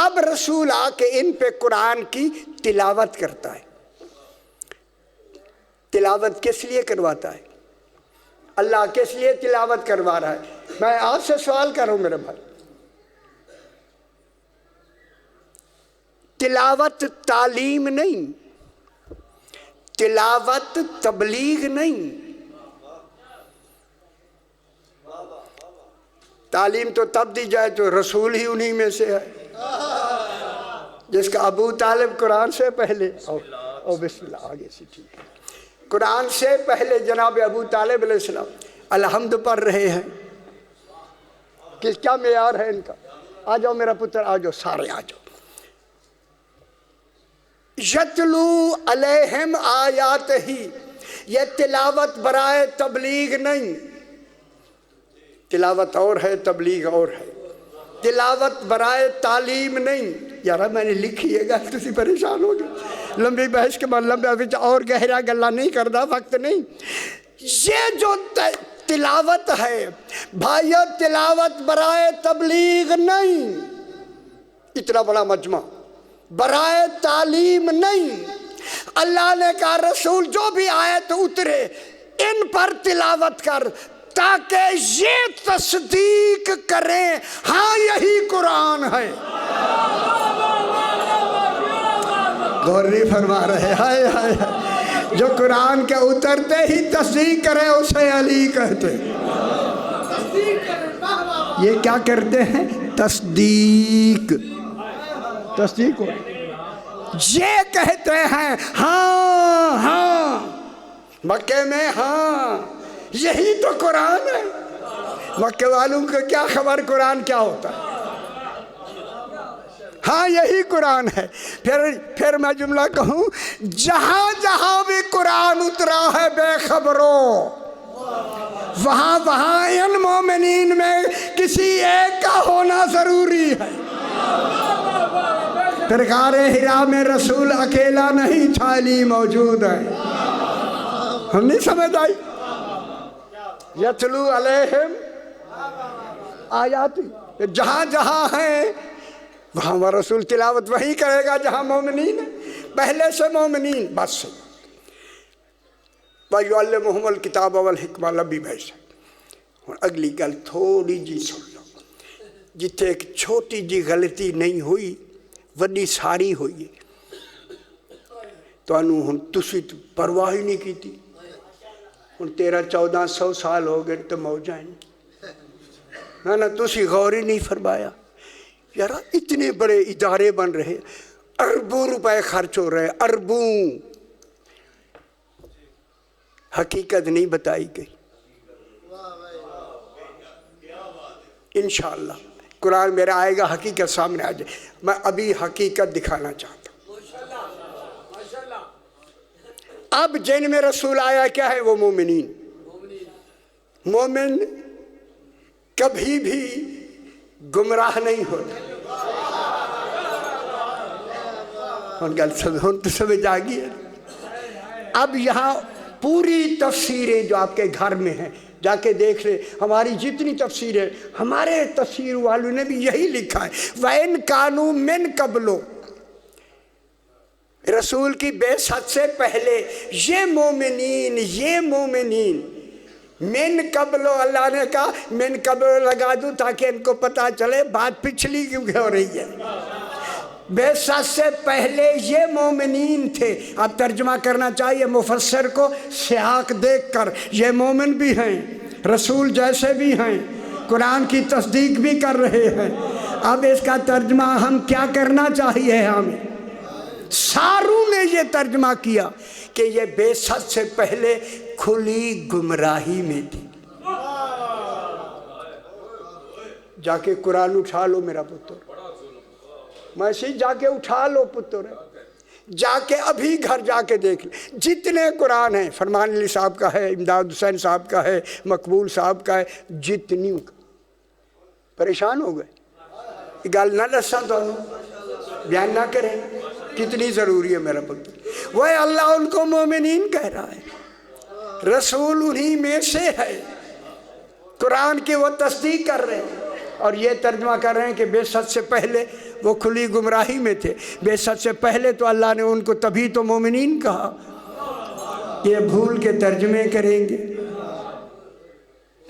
اب رسول آ کے ان پہ قرآن کی تلاوت کرتا ہے۔ تلاوت کس لیے کرواتا ہے؟ اللہ کس لیے تلاوت کروا رہا ہے؟ میں آپ سے سوال کروں میرے بھائی، تلاوت تعلیم نہیں، تلاوت تبلیغ نہیں۔ تعلیم تو تب دی جائے تو رسول ہی انہی میں سے ہے، جس کا ابو طالب قرآن سے پہلے او بسم اللہ آگے سے ٹھیک ہے، قرآن سے پہلے جناب ابو طالب علیہ السلام الحمد پڑھ رہے ہیں، کہ کیا معیار ہے ان کا؟ آ جاؤ میرا پتر، آ جاؤ، سارے آ جاؤ۔ یتلو علیہم آیات ہی، یہ تلاوت برائے تبلیغ نہیں، تلاوت اور ہے تبلیغ اور ہے، تلاوت برائے تعلیم نہیں۔ یار میں نے لکھی ہے گا، تسی پریشان ہو گئے، لمبی بحث کے بعد لمبی اور گہرا گلا نہیں کردا، وقت نہیں۔ یہ جو تلاوت ہے بھائیو، تلاوت برائے تبلیغ نہیں، اتنا بڑا مجمع، برائے تعلیم نہیں۔ اللہ نے کہا رسول جو بھی آیت اترے ان پر تلاوت کر، تاکہ یہ تصدیق کریں ہاں یہی قرآن ہے۔ غور نہیں فرما رہے، ہائے ہائے، جو قرآن کے اترتے ہی تصدیق کرے اسے علی کہتے۔ یہ کیا کرتے ہیں؟ تصدیق، تصدیق ہو، یہ کہتے ہیں ہاں ہاں، مکے میں ہاں یہی تو قرآن ہے۔ مکے والوں کو کیا خبر قرآن کیا ہوتا ہے؟ ہاں یہی قرآن ہے۔ پھر میں جملہ کہوں، جہاں جہاں بھی قرآن اترا ہے بے خبروں، وہاں وہاں ان مومنین میں کسی ایک کا ہونا ضروری ہے۔ پھر غار حرا میں رسول اکیلا نہیں تھا، علی موجود ہے۔ ہم نہیں سمجھ آئی؟ یتلو علیہم آیاتی، جہاں جہاں ہیں وہاں وہ رسول تلاوت وہی کرے گا جہاں مومنین ہیں، پہلے سے مومنین بس سے۔ وَيُعَلِّمُهُمُ الْكِتَابَ وَالْحِكْمَةَ لبی بھیس۔ اور اگلی گل تھوڑی جی سن لو، جتھے ایک چھوٹی جی غلطی نہیں ہوئی وڈی ساری ہوئی ہے۔ تو انہوں ہم تسی پرواہ ہی نہیں کی تھی، ہن 1300-1400 سال ہو گئے تو موجائیں نہ تسی غور ہی نہیں فرمایا۔ یار اتنے بڑے ادارے بن رہے، اربوں روپے خرچ ہو رہے، اربوں، حقیقت نہیں بتائی گئی۔ انشاءاللہ قرآن میرا آئے گا، حقیقت سامنے آ جائے۔ میں ابھی حقیقت دکھانا چاہتا ہوں۔ اب جن میں رسول آیا کیا ہے؟ وہ مومنین۔ مومن کبھی بھی گمراہ نہیں ہوتا۔ ہن تو سمجھ آ گئی ہے۔ اب یہاں پوری تفسیریں جو آپ کے گھر میں ہیں جا کے دیکھ لیں، ہماری جتنی تفسیر ہے، ہمارے تفسیر والوں نے بھی یہی لکھا ہے، وَإِن كَانُوا مِن قَبْلُ، رسول کی بعثت سے پہلے یہ مومنین من قبل، اللہ نے کہا من قبل لگا دوں تاکہ ان کو پتا چلے بات پچھلی کیوں ہو رہی ہے۔ بعثت سے پہلے یہ مومنین تھے۔ اب ترجمہ کرنا چاہیے مفسر کو سیاق دیکھ کر، یہ مومن بھی ہیں، رسول جیسے بھی ہیں، قرآن کی تصدیق بھی کر رہے ہیں۔ اب اس کا ترجمہ ہم کیا کرنا چاہیے؟ ہمیں ساروں نے یہ ترجمہ کیا کہ یہ بعثت سے پہلے کھلی گمراہی میں تھی۔ جا کے قرآن اٹھا لو میرا پتر، میں سے جا کے اٹھا لو پتر، جا کے ابھی گھر جا کے دیکھ لیں جتنے قرآن ہیں، فرمان علی صاحب کا ہے، امداد حسین صاحب کا ہے، مقبول صاحب کا ہے، جتنی پریشان ہو گئے۔ یہ گل نہ دساں تو بیان نہ کریں، کتنی ضروری ہے میرا پتر۔ وہ اللہ ان کو مومنین کہہ رہا ہے، رسول انہی میں سے ہے، قرآن کی وہ تصدیق کر رہے ہیں اور یہ ترجمہ کر رہے ہیں کہ بعثت سے پہلے وہ کھلی گمراہی میں تھے۔ بعثت سے پہلے تو اللہ نے ان کو تبھی تو مومنین کہا، یہ بھول کے ترجمے کریں گے۔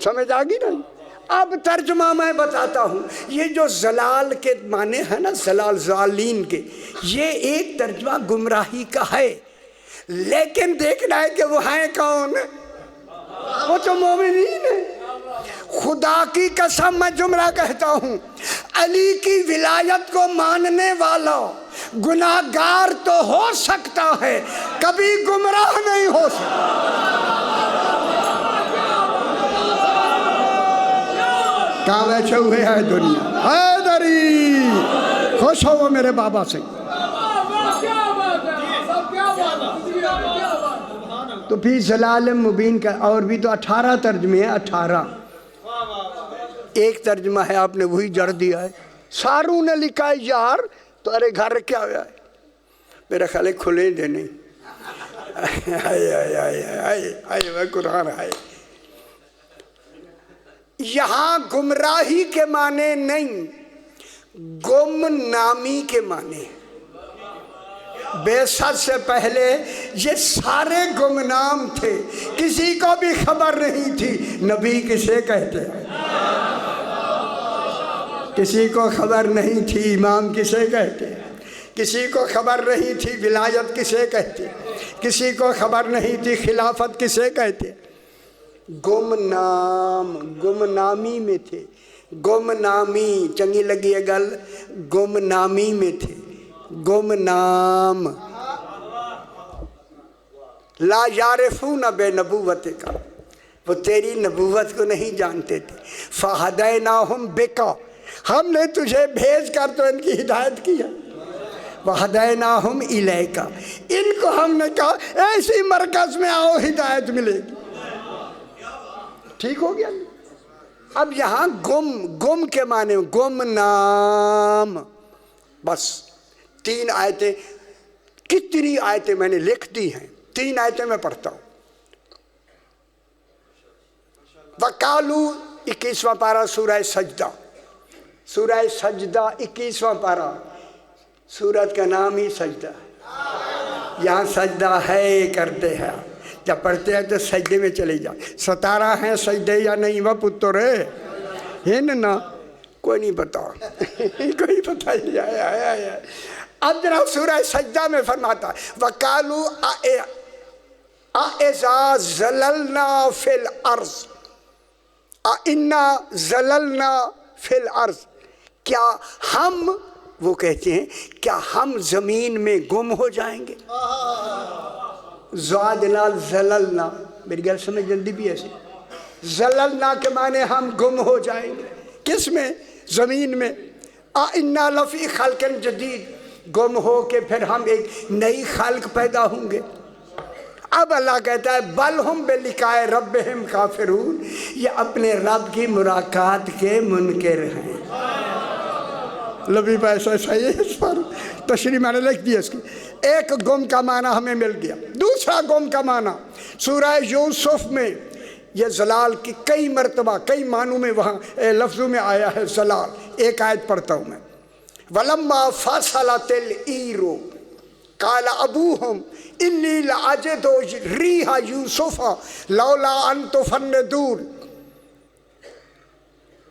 سمجھ آگی نا؟ اب ترجمہ میں بتاتا ہوں، یہ جو زلال کے معنی ہے نا، زلال ضالین کے، یہ ایک ترجمہ گمراہی کا ہے، لیکن دیکھنا ہے کہ وہ ہیں کون؟ وہ تو مومنین ہیں۔ خدا کی قسم میں جملہ کہتا ہوں، علی کی ولایت کو ماننے والا گناہگار تو ہو سکتا ہے، کبھی گمراہ نہیں ہو سکتا۔ کہاں بیٹھے ہوئے ہیں دنیا؟ حیدری خوش ہو وہ میرے بابا سے۔ تو پھر ضلال مبین کا اور بھی تو 18 ترجمے ہیں، 18۔ ایک ترجمہ ہے آپ نے وہی جڑ دیا ہے۔ ساروں نے لکھا ہے یار، تو ارے گھر کیا ہوا ہے؟ میرا خیال ہے کھلے دے نہیں۔ آئے وہ قرآن ہے۔ یہاں گمراہی کے معنی نہیں، گم نامی کے معنی۔ بعثت سے پہلے یہ سارے گمنام تھے، کسی کو بھی خبر نہیں تھی نبی کسے کہتے ہیں، کسی کو خبر نہیں تھی امام کسے کہتے ہیں، کسی کو خبر نہیں تھی ولایت کسے کہتے ہیں، کسی کو خبر نہیں تھی خلافت کسے کہتے ہیں۔ گمنام، گمنامی میں تھے، گمنامی چنگی لگی ہے گل، گمنامی میں تھے، گمنام۔ لا یعرفون بے نبوت کا، وہ تیری نبوت کو نہیں جانتے تھے۔ فہدیناہم بکا، ہم نے تجھے بھیج کر تو ان کی ہدایت کی ہے۔ وہدیناہم الیکا، ان کو ہم نے کہا ایسی مرکز میں آؤ ہدایت ملے گی۔ ٹھیک ہو گیا؟ اب یہاں گم کے معنی گم نام۔ بس 3 آیتیں، کتنی آیتیں میں نے لکھ دی ہیں، 3 آیتیں میں پڑھتا ہوں۔ وقالو 21واں پارہ سورہ سجدہ، سورہ سجدہ 21واں پارہ، سورت کا نام ہی سجدہ ہے۔ یہاں سجدہ ہے کرتے ہیں، جب پڑھتے ہیں تو سجدے میں چلے جا۔ 17 ہیں سجدے یا نہیں وہ پترے ہن نا، کوئی نہیں پتا، کوئی پتا نہیں آیا۔ اب جناب سورہ سجدہ میں فرماتا ہے وَقَالُوا أَإِذَا زَلَلْنَا فِي الْأَرْضِ أَإِنَّا زَلَلْنَا فِي الْأَرْضِ، کیا ہم، وہ کہتے ہیں کیا ہم زمین میں گم ہو جائیں گے؟ زادنا زللنا، میری گل سمجھ جلدی بھی ایسی، زللنا کے معنی ہم گم ہو جائیں گے، کس میں؟ زمین میں۔ اِنَّا لَفِي خَلْقٍ جَدِيدٍ، گم ہو کے پھر ہم ایک نئی خلق پیدا ہوں گے۔ اب اللہ کہتا ہے بل ہم بلقاء ربہم کافرون، یہ اپنے رب کی ملاقات کے منکر ہیں۔ لبی پیسہ صحیح ہے، اس پر تشریح میں نے لکھ دیا اس کی۔ ایک گم کا معنی ہمیں مل گیا۔ دوسرا گم کا معنی سورہ یوسف میں یہ زلال کی کئی مرتبہ کئی معنوں میں وہاں لفظوں میں آیا ہے زلال۔ ایک آیت پڑھتا ہوں میں۔ وَلَمَّا فَصَلَتِ الْعِيرُ قَالَ أَبُوهُمْ إِنِّي لَأَجِدُ رِيحَ يُوسُفَ لَوْلَا أَن تُفَنِّدُونِ،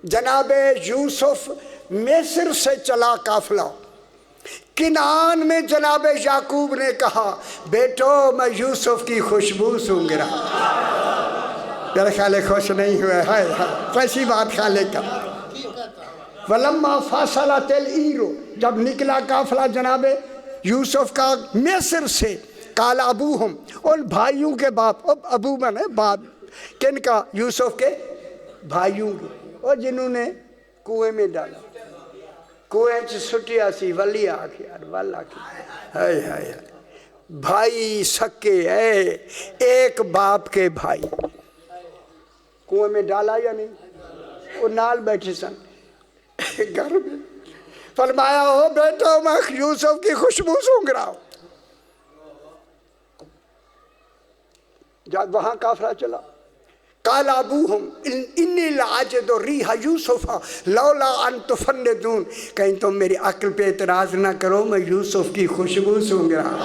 جناب یوسف مصر سے چلا قافلہ، کنعان میں جناب یعقوب نے کہا بیٹو میں یوسف کی خوشبو سونگ رہا۔ میرا خیال ہے خوش نہیں ہوئے، ہائے کیسی بات خالق کا۔ وَلَمَّا فَصَلَتِ الْعِيرُ، جب نکلا قافلہ جناب یوسف کا مصر سے، قال ابوہم، ان بھائیوں کے باپ، اب ابو بنے باپ، کن کا؟ یوسف کے بھائیوں کے، اور جنہوں نے کنویں میں ڈالا، کنویں سے سٹیا سی ولی آخر والا کی، ہائے ہائے بھائی سکے اے، ایک باپ کے بھائی، کنویں میں ڈالا یا نہیں؟ وہ نال بیٹھے سن گھر میں، فرمایا ہو بیٹا میں یوسف کی خوشبو سونگ رہا ہوں۔ جب وہاں قافلہ چلا، قال ابوہم انی لأجد ریح یوسف لولا ان تفندون، کہیں تم میری عقل پہ اعتراض نہ کرو میں یوسف کی خوشبو سونگ رہا ہوں۔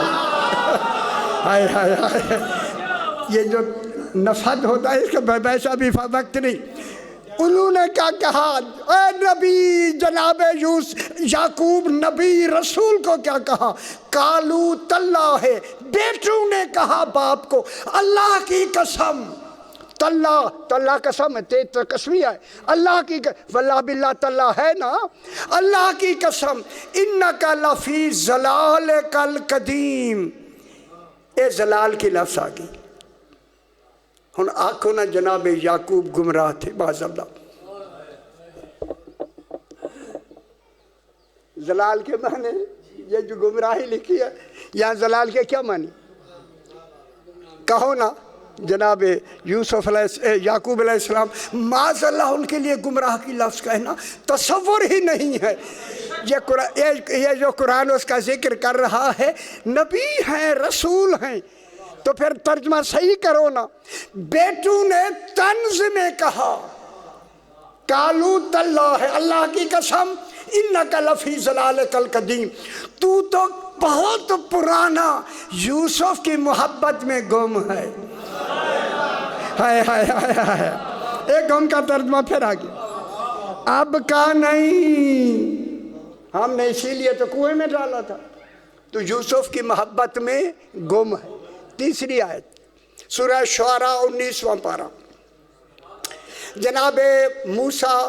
ہائے ہائے ہائے، یہ جو نفد ہوتا ہے اس کا ویسا بھی وقت نہیں۔ انہوں نے کیا کہا؟ اے نبی جناب یعقوب نبی رسول کو کیا کہا؟ قالو تاللہ، بیٹوں نے کہا باپ کو اللہ کی قسم، تاللہ قسم ہے، قسمی ہے، اللہ کی واللہ باللہ تاللہ ہے نا، اللہ کی قسم انک لفی ضلالک القدیم، اے زلال کی لفظ آگئی۔ ہن آنکھوں نہ جناب یعقوب گمراہ تھے، باز اللہ زلال کے معنی یہ جو گمراہی لکھی ہے یہاں زلال کے کیا معنی کہو نا جناب یوسف یعقوب علیہ السلام معاذ اللہ ان کے لیے گمراہ کی لفظ کہنا تصور ہی نہیں ہے یہ جو قرآن اس کا ذکر کر رہا ہے نبی ہیں رسول ہیں تو پھر ترجمہ صحیح کرو نا بیٹوں نے طنز میں کہا کالو تاللہ اللہ کی قسم انک لفی ضلالک القدیم تو بہت پرانا یوسف کی محبت میں گم ہے ہائے ہائے ہائے ہائے ایک گم کا ترجمہ پھر آ گیا اب کا نہیں ہم نے اسی لیے تو کنویں میں ڈالا تھا تو یوسف کی محبت میں گم ہے تیسری آیت سورہ شعراء 19واں پارہ جناب موسیٰ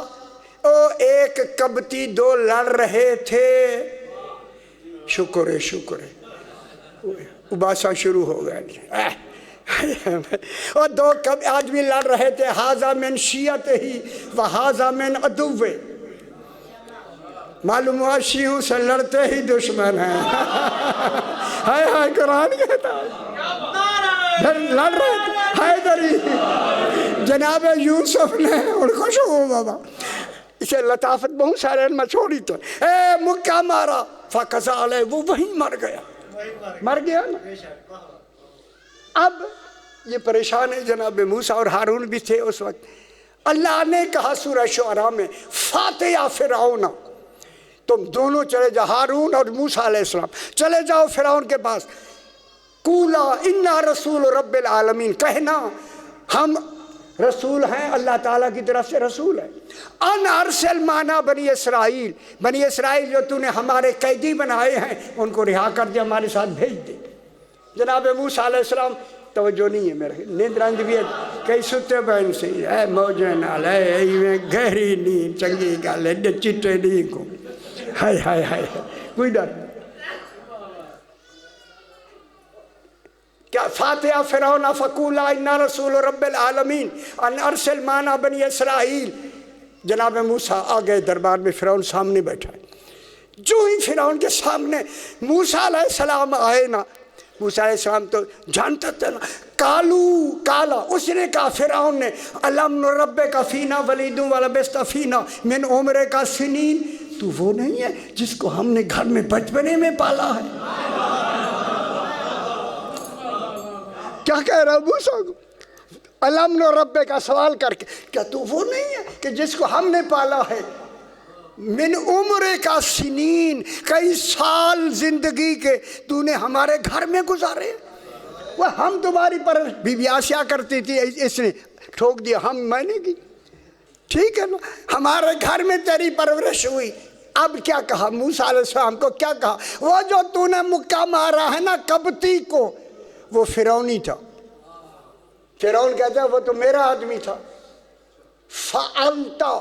ایک قبطی دو لڑ رہے تھے شکر ہے اباسا شروع ہو گیا اور دو آدمی لڑ رہے تھے ہاذا من شیعت ہی و ہاذا من عدوے معلوم ہوا شیعوں سے لڑتے ہی دشمن ہیں ہائے ہائے قرآن کہتا ہے لڑ رہے تھے حیدری جناب یوسف نے اور خوش ہو بابا اسے لطافت بہت سارے میں چھوڑی تو اے مکہ مارا فقضا علیہ وہ وہیں مر گیا نا اب یہ پریشان ہے جناب موسیٰ اور ہارون بھی تھے اس وقت اللہ نے کہا سورہ شعراء میں فاتحہ فرعون تم دونوں چلے جاؤ ہارون اور موسیٰ علیہ السلام چلے جاؤ فرعون کے پاس قولا انا رسول رب العالمین کہنا ہم رسول ہیں اللہ تعالیٰ کی طرف سے رسول ہیں ان ارسل معنا بنی اسرائیل جو تو نے ہمارے قیدی بنائے ہیں ان کو رہا کر دے ہمارے ساتھ بھیج دے جناب موسیٰ علیہ السلام توجہ نہیں ہے میرے نیند رنج بھی ہے کئی ستے بہن سے اے موجے نال اے میں گہری نیند چنگی گل ہے چٹے نہیں کو ہائے ہائے ہائے کوئی ڈر کیا فاتحہ فرعون فقولا انا رسول رب العالمین ان ارسل معنا بنی اسرائیل جناب موسیٰ آ گئے دربار میں فرعون سامنے بیٹھا ہے جو ہی فرعون کے سامنے موسیٰ علیہ السلام آئے نا موسیٰ علیہ السلام تو جانتا تھا نا کالا اس نے کہا فرعون نے الم نربک فینا ولیدا ولبثت فینا من عمرک سنین تو وہ نہیں ہے جس کو ہم نے گھر میں بچپنے میں پالا ہے کیا کہہ رہا موسیٰ کو الم نربک کا سوال کر کے کیا تو وہ نہیں ہے کہ جس کو ہم نے پالا ہے من عمر کا سنین کئی سال زندگی کے تو نے ہمارے گھر میں گزارے وہ ہم تمہاری پر بی بی آسیہ کرتی تھی اس نے ٹھوک دیا میں نے کی ٹھیک ہے نا ہمارے گھر میں تیری پرورش ہوئی اب کیا کہا موسیٰ علیہ السلام کو کیا کہا وہ جو تو نے مکہ مارا ہے نا قبطی کو وہ فرعونی تھا فرعون کہتا ہے وہ تو میرا آدمی تھا فعلتا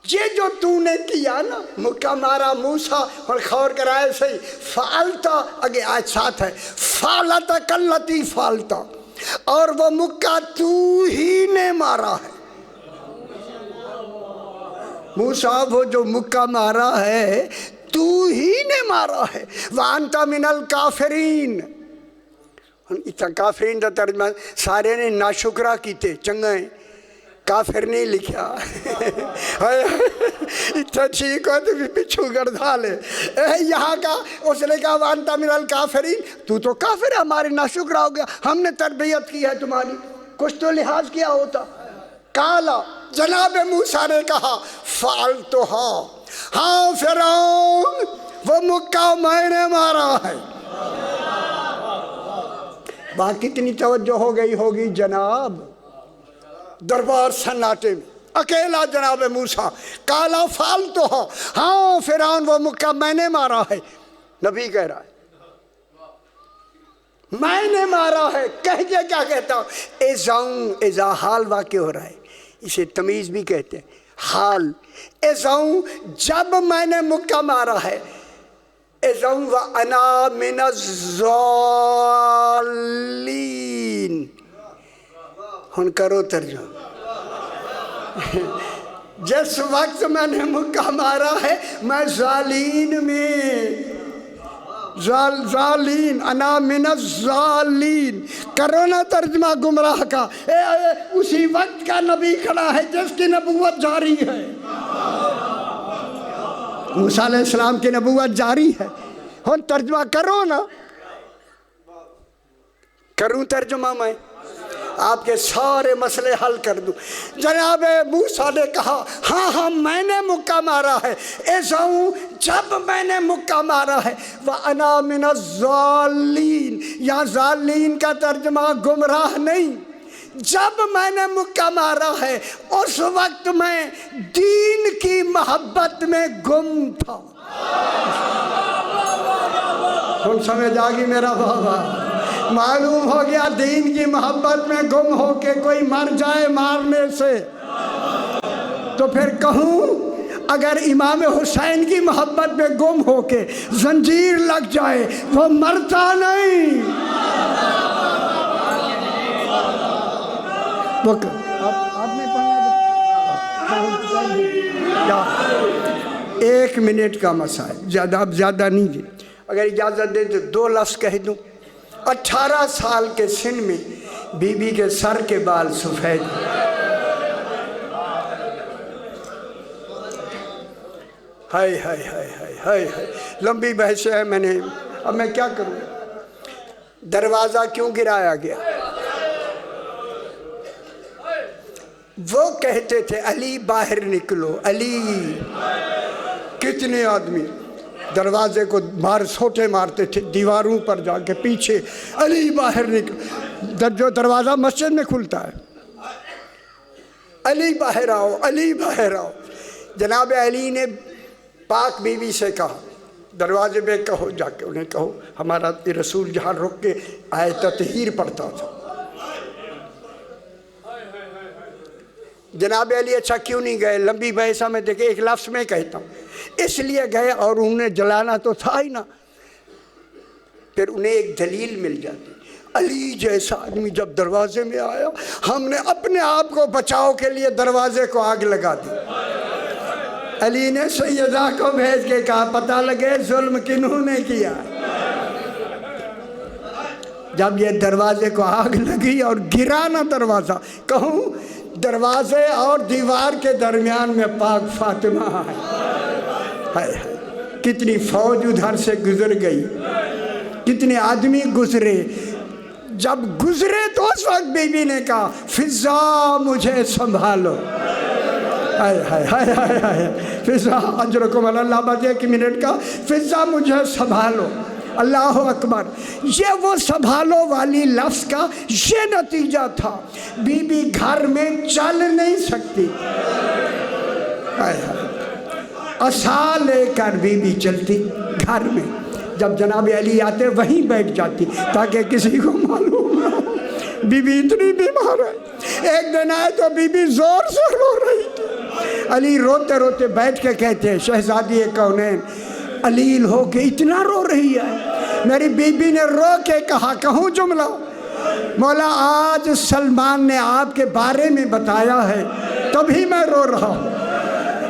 یہ جو تو نے کیا نا مکہ مارا موسیٰ اور خور کرائے صحیح فعلتا آگے آیت 7 ہے فعلتا کلتی فعلتا اور وہ مکہ تو ہی نے مارا ہے موسیٰ وہ جو مکہ مارا ہے تو ہی نے مارا ہے وَأَنْتَ مِنَ الْكَافِرِينَ اتنا کافرین کا ترجمہ سارے نے ناشکرہ کیتے چنگائیں کافر نہیں لکھا اتنا ٹھیک ہو تو پچھو گردھا لے یہاں کا اس نے کہا وانتا من الکافرین تو کافر ہے ہمارے ناشکرہ ہو گیا ہم نے تربیت کی ہے تمہاری کچھ تو لحاظ کیا ہوتا کالا جناب موسیٰ نے کہا فعلتها ہاں فرعون وہ مکہ میں نے مارا ہے وہاں کتنی توجہ ہو گئی ہوگی جناب دربار سناٹے میں اکیلا جناب موسیٰ کالا فعلتها ہاں فرعون وہ مکہ میں نے مارا ہے نبی کہہ رہا ہے میں نے مارا ہے کہہ کے کیا کہتا ہوں ازا حال واقع ہو رہا ہے اسے تمیز بھی کہتے ہیں حال ازاؤں جب میں نے مکہ مارا ہے ازاؤں وَأَنَا مِنَ الظَّالِّينَ ہن کرو ترجمہ جس وقت میں نے مکہ مارا ہے میں ظالین میں، ظالین، انا من الظالین، کرو نا ترجمہ گمراہ کا۔ اسی وقت کا نبی کھڑا ہے جس کی نبوت جاری ہے، موسیٰ علیہ السلام کی نبوت جاری ہے۔ ہن ترجمہ کرو نا، کروں ترجمہ میں، آپ کے سارے مسئلے حل کر دوں۔ جناب موسیٰ نے کہا ہاں میں نے مکہ مارا ہے، ایساؤں جب میں نے مکہ مارا ہے، وَأَنَا مِنَ الظَّالِّينَ، یا ظالین کا ترجمہ گمراہ نہیں، جب میں نے مکہ مارا ہے اس وقت میں دین کی محبت میں گم تھا۔ تم سمجھ آگی میرا بابا؟ معلوم ہو گیا دین کی محبت میں گم ہو کے کوئی مر جائے مارنے سے تو پھر کہوں اگر امام حسین کی محبت میں گم ہو کے زنجیر لگ جائے وہ مرتا نہیں۔ آپ نے پڑھنا 1 منٹ کا مسائل، اب زیادہ نہیں جی، اگر اجازت دیں تو 2 لفظ کہہ دوں۔ 18 سال کے سن میں بی بی کے سر کے بال سفید، ہائے ہائے ہائے ہائے ہائے ہائے، لمبی بحث ہے، میں نے اب میں کیا کروں؟ دروازہ کیوں گرایا گیا؟ وہ کہتے تھے علی باہر نکلو، علی، کتنے آدمی دروازے کو باہر سوٹے مارتے تھے دیواروں پر جا کے پیچھے، علی باہر نکلو، جو دروازہ مسجد میں کھلتا ہے، علی باہر آؤ، علی باہر آؤ۔ جناب علی نے پاک بی بی سے کہا دروازے پہ کہو، جا کے انہیں کہو ہمارا رسول جہاں رک کے آیت تطہیر پڑھتا تھا۔ جناب علی اچھا کیوں نہیں گئے؟ لمبی بحثہ میں دیکھیں، ایک لفظ میں کہتا ہوں، اس لیے گئے اور انہیں جلانا تو تھا ہی نا، پھر انہیں ایک دلیل مل جاتی۔ علی جیسا آدمی جب دروازے میں آیا ہم نے اپنے آپ کو بچاؤ کے لیے دروازے کو آگ لگا دی۔ علی نے سیدہ کو بھیج کے کہا پتہ لگے ظلم کنہوں نے کیا۔ جب یہ دروازے کو آگ لگی اور گرا نا دروازہ، کہوں دروازے اور دیوار کے درمیان میں پاک فاطمہ ہے، کتنی فوج ادھر سے گزر گئی، کتنے آدمی گزرے، جب گزرے تو اس وقت بی بی نے کہا فضا مجھے سنبھالو، ہائے ہائے ہائے ہائے ہائے، فضا اجرکم اللہ بات 1 منٹ کا، فضا مجھے سنبھالو، اللہ اکبر۔ یہ وہ سنبھالو والی لفظ کا یہ نتیجہ تھا، بی بی گھر میں چل نہیں سکتی، عصا لے کر بی بی چلتی گھر میں، جب جناب علی آتے وہیں بیٹھ جاتی تاکہ کسی کو معلوم نہ ہو بی بی اتنی بیمار ہے۔ ایک دن آئے تو بی بی زور سے رو رہی تھی، علی روتے روتے بیٹھ کے کہتے ہیں شہزادی کونین علیل ہو کے اتنا رو رہی ہے؟ میری بی بی نے رو کے کہا، کہوں جملہ؟ مولا آج سلمان نے آپ کے بارے میں بتایا ہے تبھی میں رو رہا ہوں۔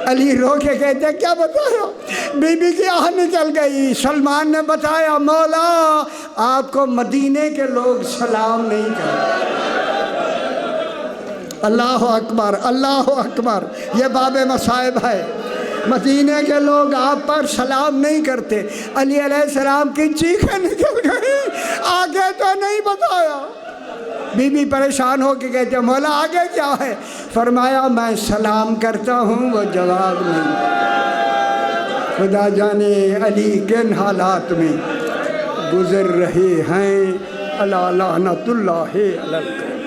علی رو کے کہتے ہیں کیا بتایا؟ بی بی کی آہ نکل گئی، سلمان نے بتایا مولا آپ کو مدینے کے لوگ سلام نہیں کرتے۔ اللہ اکبر، اللہ اکبر، یہ باب مصائب ہے، مدینے کے لوگ آپ پر سلام نہیں کرتے۔ علی علیہ السلام کی چیخیں نکل گئی، آگے تو نہیں بتایا۔ بی بی پریشان ہو کے کہتے ہیں مولا آگے کیا ہے؟ فرمایا میں سلام کرتا ہوں وہ جواب نہیں۔ خدا جانے علی کن حالات میں گزر رہے ہیں، اللہ لعنت اللہ علیہ۔